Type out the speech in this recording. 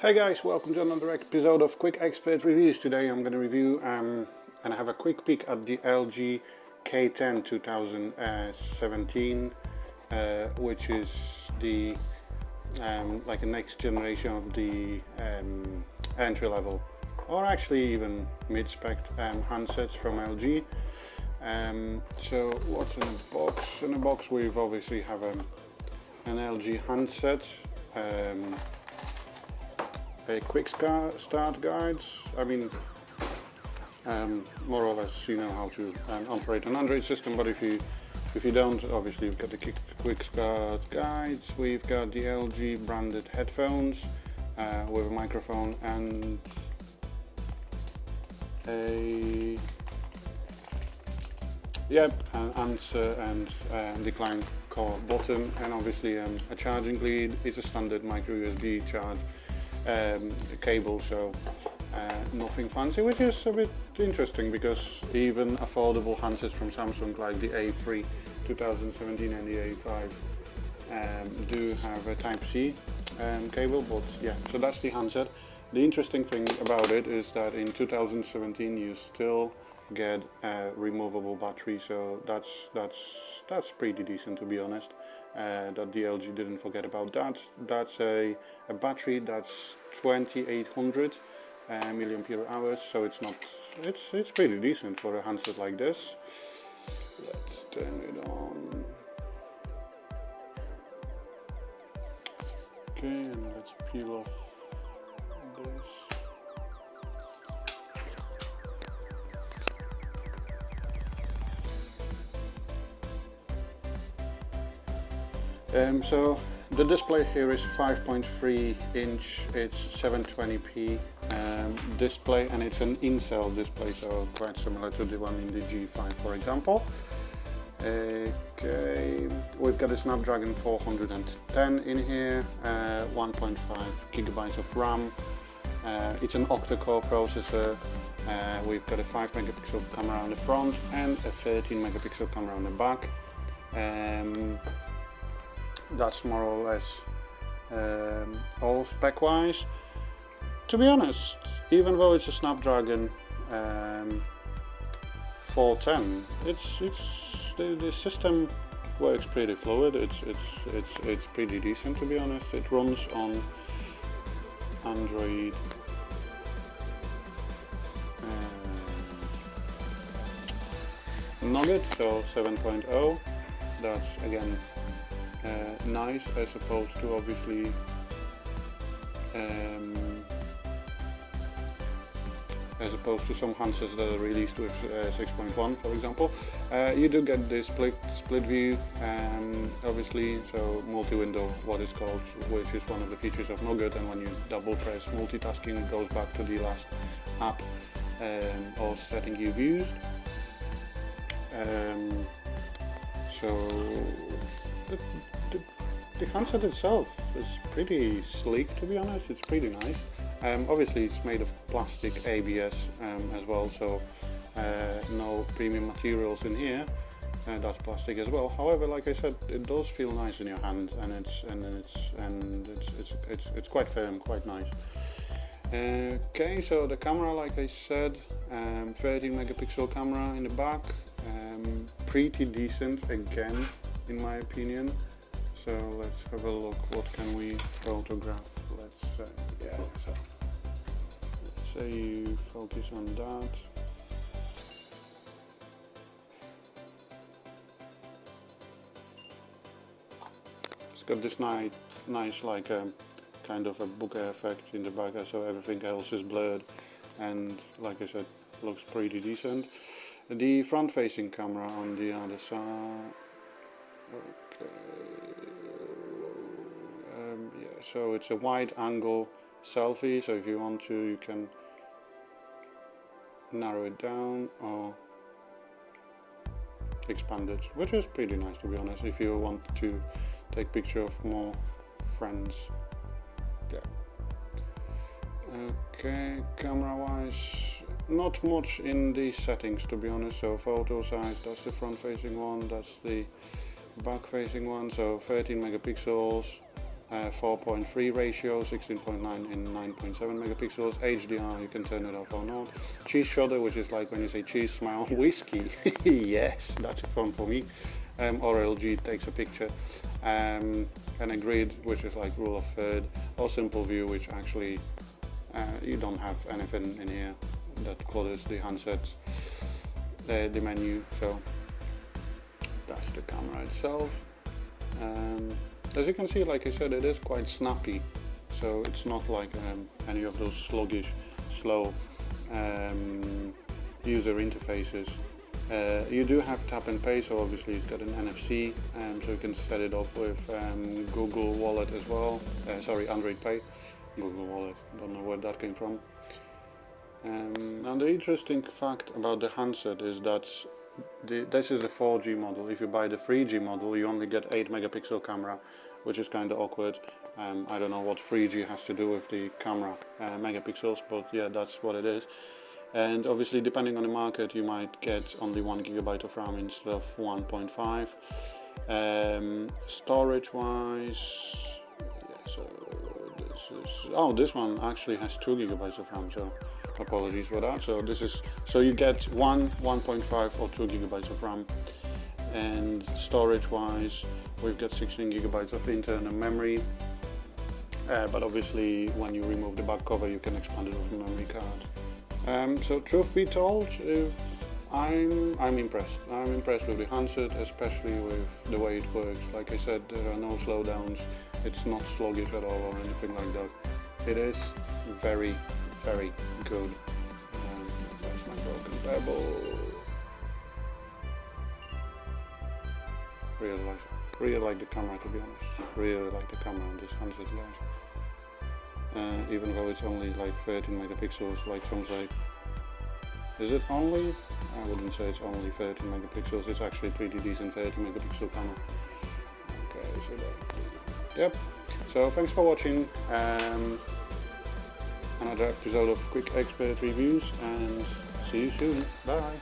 Hey guys, welcome to another episode of Quick Expert Reviews. Today I'm going to review and have a quick peek at the LG K10 2017, which is the like a next generation of the entry level, or actually even mid-spec handsets from LG. So what's in the box? In the box we obviously have an LG handset. A quick start guides. I mean, more or less you know how to operate an Android system, but if you don't, obviously you've got the quick start guides. We've got the LG branded headphones with a microphone and an answer and decline call button, and obviously a charging lead. It's a standard micro USB charge cable, so nothing fancy, which is a bit interesting because even affordable handsets from Samsung like the A3 2017 and the A5 do have a Type-C cable, but yeah, so that's the handset. The interesting thing about it is that in 2017 you still get a removable battery, so that's pretty decent, to be honest. That the LG didn't forget about that. That's a battery that's 2800 milliampere hours, so it's pretty decent for a handset like this. Let's turn it on. Okay, and let's peel off this. So the display here is 5.3 inch, it's 720p display, and it's an in-cell display, so quite similar to the one in the G5, for example. Okay, we've got a Snapdragon 410 in here, 1.5 gigabytes of RAM. It's an octa-core processor. We've got a 5 megapixel camera on the front and a 13 megapixel camera on the back. That's more or less all spec-wise. To be honest, even though it's a Snapdragon 410, the system works pretty fluid. It's pretty decent, to be honest. It runs on Android Nougat, so 7.0. That's again nice, as opposed to obviously as opposed to some handsets that are released with 6.1, for example. You do get the split view, obviously, so multi-window, what it's called, which is one of the features of Nougat, and when you double press multitasking, it goes back to the last app or setting you've used. So the handset itself is pretty sleek, to be honest. It's pretty nice. Obviously it's made of plastic ABS as well, so no premium materials in here, and that's plastic as well. However, like I said, it does feel nice in your hand, and it's quite firm, quite nice. Okay, so the camera, like I said, 13 megapixel camera in the back, pretty decent again, in my opinion. So let's have a look. What can we photograph? Let's so let's say you focus on that. It's got this nice like kind of a bokeh effect in the back, so everything else is blurred, and like I said, looks pretty decent. The front-facing camera on the other side. Okay. Yeah, so it's a wide-angle selfie, so if you want to, you can narrow it down or expand it, which is pretty nice, to be honest, if you want to take picture of more friends. Yeah. Okay, camera-wise, not much in the settings, to be honest. So photo size, that's the front-facing one, that's the back-facing one, so 13 megapixels. 4.3 ratio, 16.9 in 9.7 megapixels. HDR, you can turn it off or not. Cheese shutter, which is like when you say cheese, smile, whiskey. Yes, that's fun for me. Or LG takes a picture. And a grid, which is like rule of third. Or simple view, which actually you don't have anything in here that clutters the handset, the menu. So that's the camera itself. As you can see, like I said, it is quite snappy, so it's not like any of those sluggish, slow user interfaces. You do have tap and pay, so obviously it's got an NFC, so you can set it up with Google Wallet as well. Sorry, Android Pay. Google Wallet, don't know where that came from. And the interesting fact about the handset is that this is the 4G model. If you buy the 3G model, you only get 8 megapixel camera, which is kind of awkward. I don't know what 3G has to do with the camera megapixels, but yeah, that's what it is. And obviously, depending on the market, you might get only 1 GB of RAM instead of 1.5. Storage wise, yeah, so this one actually has 2 GB of RAM, so apologies for that. So you get 1.5 or 2 GB of RAM. And storage wise, we've got 16 GB of internal memory, but obviously when you remove the back cover you can expand it with a memory card. So truth be told, I'm impressed. I'm impressed with the handset, especially with the way it works. Like I said, there are no slowdowns, it's not sluggish at all or anything like that. It is very, very good. That's my broken pebble. Really like the camera, to be honest. Really like the camera on this handset, guys. Even though it's only like 13 megapixels, like some say. Is it only? I wouldn't say it's only 13 megapixels. It's actually pretty decent 30 megapixel camera. Okay, so that. Yep. So thanks for watching. Another episode of Quick Expert Reviews, and see you soon. Bye.